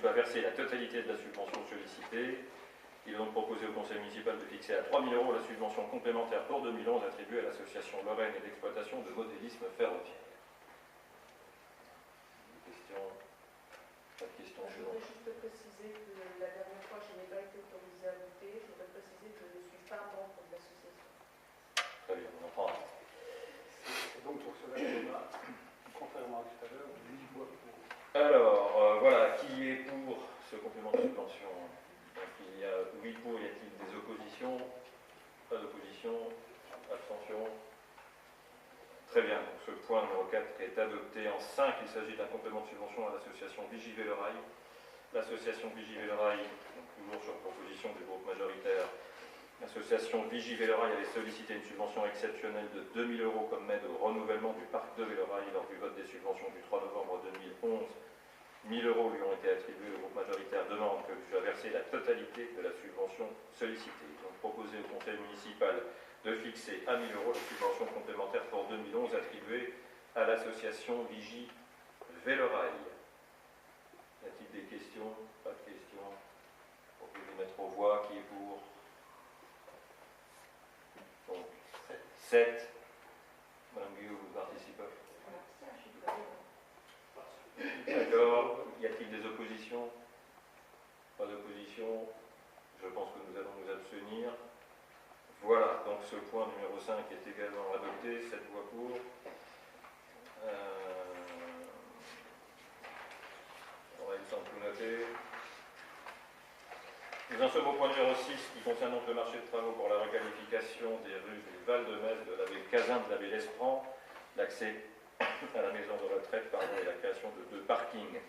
soit versée la totalité de la subvention sollicitée. Il est donc proposé au conseil municipal de fixer à 3 000 € la subvention complémentaire pour 2011 attribuée à l'association Lorraine et d'exploitation de modélisme ferroviaire. Des questions? Pas de questions? Je voudrais juste préciser que la dernière fois, je n'ai pas été autorisée à voter. Je voudrais préciser que je ne suis pas membre de l'association. Très bien, on en prend. Donc pour cela, contrairement à tout à l'heure, 8 voix pour. Alors, voilà, qui est pour ce complément de subvention? Donc, il y a 8 pour, y a-t-il des oppositions? Pas d'opposition? Abstention? Très bien, donc ce point numéro 4 est adopté. En 5, il s'agit d'un complément de subvention à l'association Vigiver le Rail. L'association Vigiver le Rail, donc toujours sur proposition du groupe majoritaire, l'association Vigiver le Rail avait sollicité une subvention exceptionnelle de 2 000 € comme aide au renouvellement du parc de Vélorail lors du vote des subventions du 3 novembre 2011. 1 000 € lui ont été attribués. Le groupe majoritaire demande que lui soit versée la totalité de la subvention sollicitée. Ils ont proposé au conseil municipal de fixer à 1 000 € la subvention complémentaire pour 2011 attribuée à l'association Vigie Vélorail. Y a-t-il des questions? Pas de questions? On peut les mettre aux voix. Qui est pour? Donc, 7. Madame Guyot, vous participez? D'accord. Y a-t-il des oppositions? Pas d'opposition. Je pense que nous allons nous abstenir. Voilà, donc ce point numéro 5 est également adopté, 7 voix pour. On va une semble tout noter. Nous en sommes au point numéro 6 qui concerne donc le marché de travaux pour la requalification des rues du Val-de-Metz, de l'abbé Cazin, de l'abbé Lesprand, l'accès à la maison de retraite et la création de 2 parkings.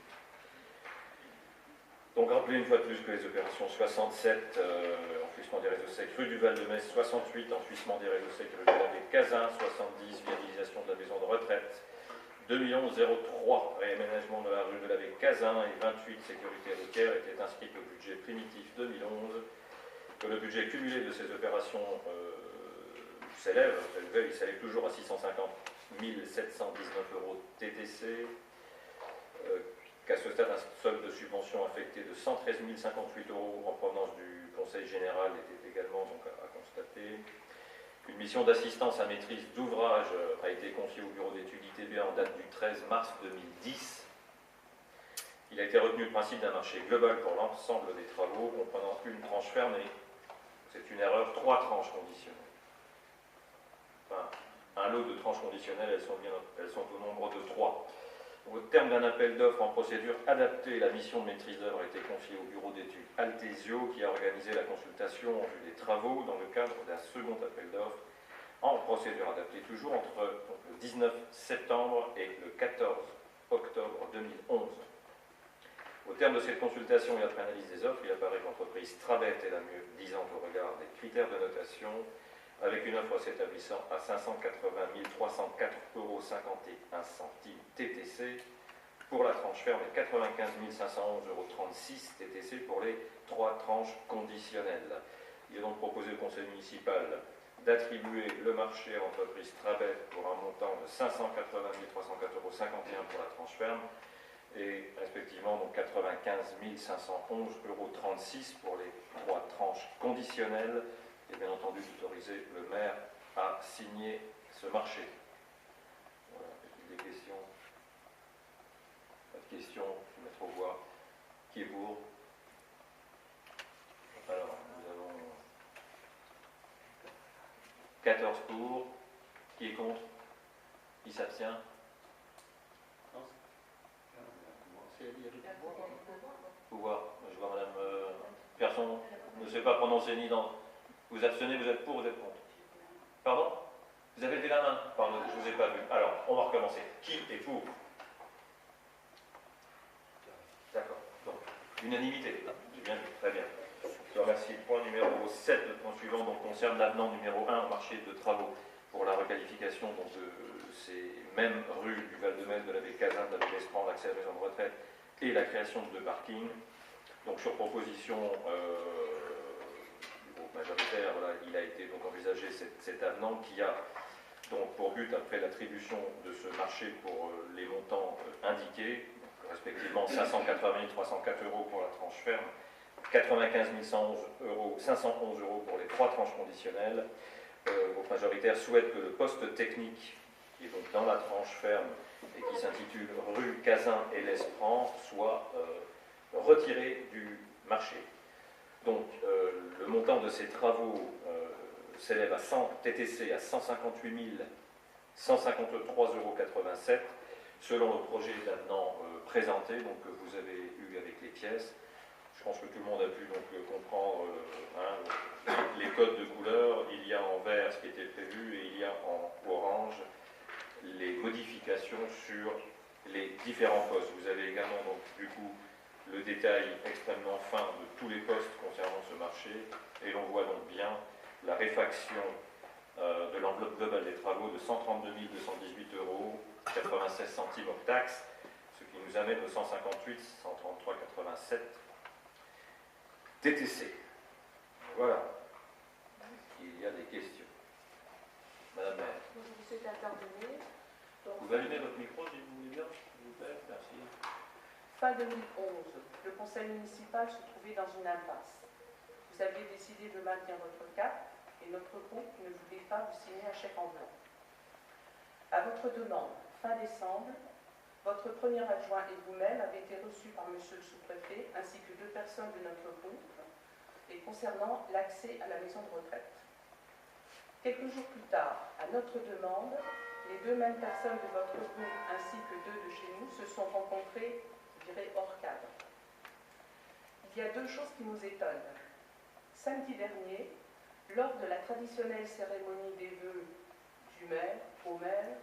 Donc rappelez une fois de plus que les opérations 67, enfouissement des réseaux secs rue du Val-de-Metz, 68, enfouissement des réseaux secs rue de l'abbé Cazin, 70, viabilisation de la maison de retraite, 2 003, réaménagement de la rue de l'abbé Cazin et 28, sécurité routière, étaient inscrites au budget primitif 2011, que le budget cumulé de ces opérations s'élève toujours à 650 719 € TTC, qu'à ce stade, un solde de subvention affecté de 113 058 € en provenance du Conseil général était également donc à constater. Une mission d'assistance à maîtrise d'ouvrage a été confiée au bureau d'études ITBA en date du 13 mars 2010. Il a été retenu le principe d'un marché global pour l'ensemble des travaux, comprenant une tranche fermée. C'est une erreur, 3 tranches conditionnelles. Enfin, un lot de tranches conditionnelles, elles sont au nombre de 3. Au terme d'un appel d'offres en procédure adaptée, la mission de maîtrise d'œuvre a été confiée au bureau d'études Altesio qui a organisé la consultation en vue des travaux dans le cadre d'un second appel d'offres en procédure adaptée, toujours entre le 19 septembre et le 14 octobre 2011. Au terme de cette consultation et après analyse des offres, il apparaît que l'entreprise Trabet est la mieux disante au regard des critères de notation, avec une offre s'établissant à 580 304,51 € TTC pour la tranche ferme et 95 511,36 € TTC pour les 3 tranches conditionnelles. Il est donc proposé au conseil municipal d'attribuer le marché à l'entreprise Trabet pour un montant de 580 304,51 € pour la tranche ferme et respectivement donc 95 511,36 € pour les 3 tranches conditionnelles. Et bien entendu d'autoriser le maire à signer ce marché. Voilà, est-ce des questions? Pas de questions, je vais mettre aux voix. Qui est pour? Alors, nous avons 14 pour. Qui est contre? Qui s'abstient? Pouvoir. Je vois madame. Personne ne s'est pas prononcé ni dans. Vous abstenez, vous êtes pour, vous êtes contre? Pardon? Vous avez levé la main? Pardon, je ne vous ai pas vu. Alors, on va recommencer. Qui est pour? D'accord. Donc, unanimité. J'ai bien vu. Très bien. Je remercie. Le point numéro 7, le point suivant, donc, concerne l'avenant numéro 1 au marché de travaux pour la requalification donc, de ces mêmes rues du Val-de-Metz, de l'abbé Cazin, de l'abbé Lesprand, l'accès à la maison de retraite et la création de 2 parkings. Donc, sur proposition majoritaire, voilà, il a été donc envisagé cet avenant qui a donc pour but, après l'attribution de ce marché pour les montants indiqués, respectivement 580 304 euros pour la tranche ferme, 95 511 euros pour les 3 tranches conditionnelles. Le groupe majoritaire souhaite que le poste technique, qui est donc dans la tranche ferme et qui s'intitule rue Cazin et l'Espran, soit retiré du marché. Donc le montant de ces travaux s'élève à 100 TTC à 158 153,87 euros selon le projet d'avenant présenté, donc, que vous avez eu avec les pièces. Je pense que tout le monde a pu donc comprendre les codes de couleur. Il y a en vert ce qui était prévu et il y a en orange les modifications sur les différents postes. Vous avez également donc du coup le détail extrêmement fin de tous les postes concernant ce marché et l'on voit donc bien la réfaction de l'enveloppe globale des travaux de 132 218 euros 96 centimes hors taxe, ce qui nous amène au 158 133,87 TTC. Voilà. Il y a des questions. Madame la maire. Je vous souhaite intervenir. Donc, Vous allumez votre micro, si vous voulez bien, s'il vous plaît. Merci. fin 2011, le conseil municipal se trouvait dans une impasse. Vous aviez décidé de maintenir votre cap et notre groupe ne voulait pas vous signer un chèque en blanc. À votre demande, fin décembre, votre premier adjoint et vous-même avez été reçus par monsieur le sous-préfet ainsi que 2 personnes de notre groupe et concernant l'accès à la maison de retraite. Quelques jours plus tard, à notre demande, les 2 mêmes personnes de votre groupe ainsi que 2 de chez nous se sont rencontrées, je dirais, hors cadre. Il y a 2 choses qui nous étonnent. Samedi dernier, lors de la traditionnelle cérémonie des vœux du maire au maire,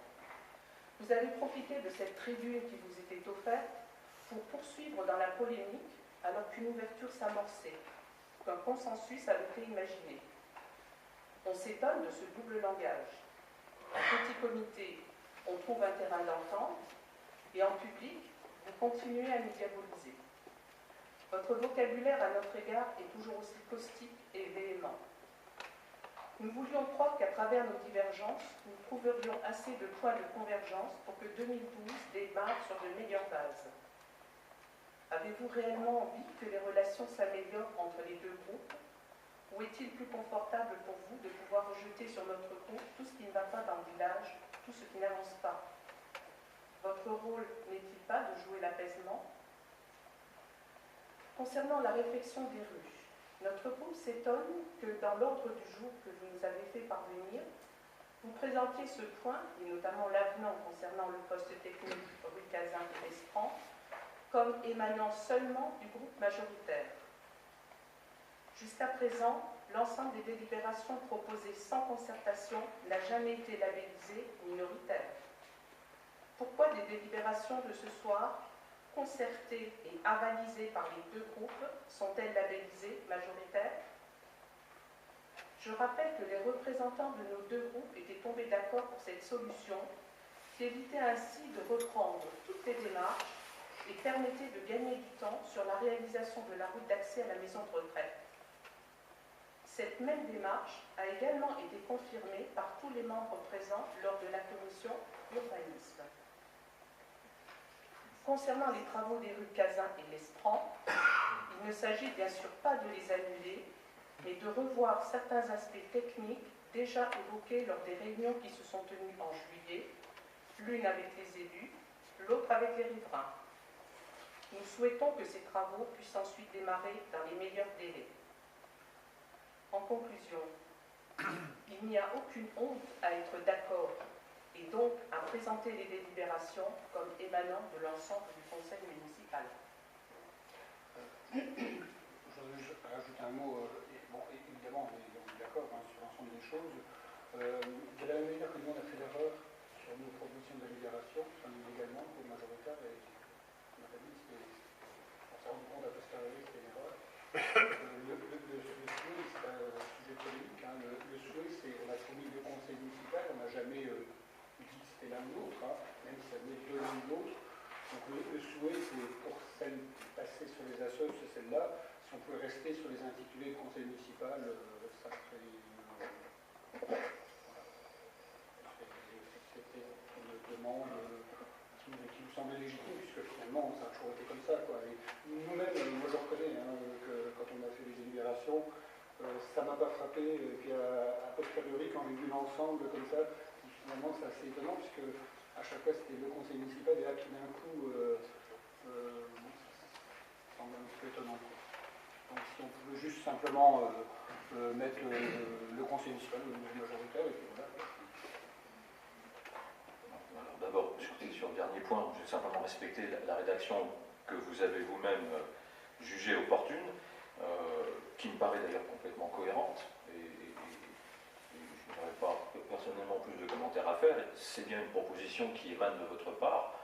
vous avez profité de cette tribune qui vous était offerte pour poursuivre dans la polémique alors qu'une ouverture s'amorçait, qu'un consensus avait été imaginé. On s'étonne de ce double langage. En petit comité, on trouve un terrain d'entente et en public, vous continuez à nous diaboliser. Votre vocabulaire à notre égard est toujours aussi caustique et véhément. Nous voulions croire qu'à travers nos divergences, nous trouverions assez de points de convergence pour que 2012 démarre sur de meilleures bases. Avez-vous réellement envie que les relations s'améliorent entre les 2 groupes? Ou est-il plus confortable pour vous de pouvoir rejeter sur notre groupe tout ce qui ne va pas dans le village, tout ce qui n'avance pas? Votre rôle n'est-il pas de jouer l'apaisement? Concernant la réflexion des rues, notre groupe s'étonne que dans l'ordre du jour que vous nous avez fait parvenir, vous présentiez ce point, et notamment l'avenant concernant le poste technique rue Cazin et l'Espran, comme émanant seulement du groupe majoritaire. Jusqu'à présent, l'ensemble des délibérations proposées sans concertation n'a jamais été labellisé minoritaire. Pourquoi des délibérations de ce soir, concertées et avalisées par les 2 groupes, sont-elles labellisées majoritaires? Je rappelle que les représentants de nos 2 groupes étaient tombés d'accord pour cette solution, qui évitait ainsi de reprendre toutes les démarches et permettait de gagner du temps sur la réalisation de la route d'accès à la maison de retraite. Cette même démarche a également été confirmée par tous les membres présents lors de la commission urbanisme. Concernant les travaux des rues Cazin et l'Espran, il ne s'agit bien sûr pas de les annuler, mais de revoir certains aspects techniques déjà évoqués lors des réunions qui se sont tenues en juillet, l'une avec les élus, l'autre avec les riverains. Nous souhaitons que ces travaux puissent ensuite démarrer dans les meilleurs délais. En conclusion, il n'y a aucune honte à être d'accord et donc à présenter les délibérations comme émanant de l'ensemble du conseil municipal. Je voudrais juste rajouter un mot. Bon, évidemment, on est d'accord sur l'ensemble des choses. De la même manière que nous, on a fait l'erreur sur nos propositions de délibération, également, pour le majoritaire, et on a dit que on s'est rendu compte à posteriori que c'était une erreur. Le souhait, c'est un sujet polémique. Le souhait, c'est on a soumis 2 conseils municipaux, on n'a jamais dit que c'était l'un ou l'autre, même si ça venait de l'un ou l'autre. Donc le souhait, c'est pour celle passée sur les assos, c'est celle-là. Si on pouvait rester sur les intitulés de conseil municipal, ça serait. Voilà. C'était une demande qui nous semblait légitime, puisque finalement, ça a toujours été comme ça, quoi. Et nous-mêmes, moi je reconnais que quand on a fait les délibérations, ça m'a pas frappé, et puis à posteriori, quand j'ai vu l'ensemble comme ça, finalement c'est assez étonnant, puisque à chaque fois c'était le conseil municipal, et là tout d'un coup, bon, ça semble un petit peu étonnant, quoi. Donc si on pouvait juste simplement mettre le conseil municipal, le majoritaire, et puis voilà. Alors d'abord, sur le dernier point, je vais simplement respecter la rédaction que vous avez vous-même jugée opportune, qui me paraît d'ailleurs complètement cohérente, et je n'aurais pas personnellement plus de commentaires à faire. C'est bien une proposition qui émane de votre part.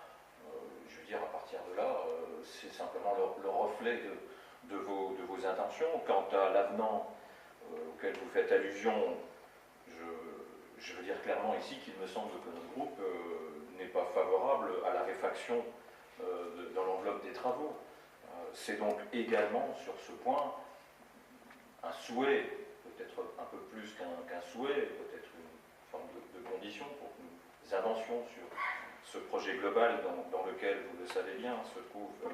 Je veux dire, à partir de là, c'est simplement le reflet de vos intentions. Quant à l'avenant auquel vous faites allusion, je veux dire clairement ici qu'il me semble que notre groupe n'est pas favorable à la réfaction dans l'enveloppe des travaux. C'est donc également sur ce point un souhait, peut-être un peu plus qu'un souhait, peut-être une forme de condition pour que nous avancions sur ce projet global dans lequel, vous le savez bien, se trouvent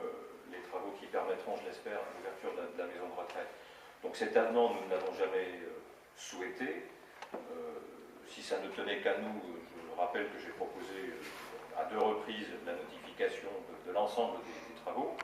les travaux qui permettront, je l'espère, l'ouverture de la maison de retraite. Donc cet avenant, nous ne l'avons jamais souhaité. Si ça ne tenait qu'à nous, je rappelle que j'ai proposé à 2 reprises la notification de l'ensemble des travaux.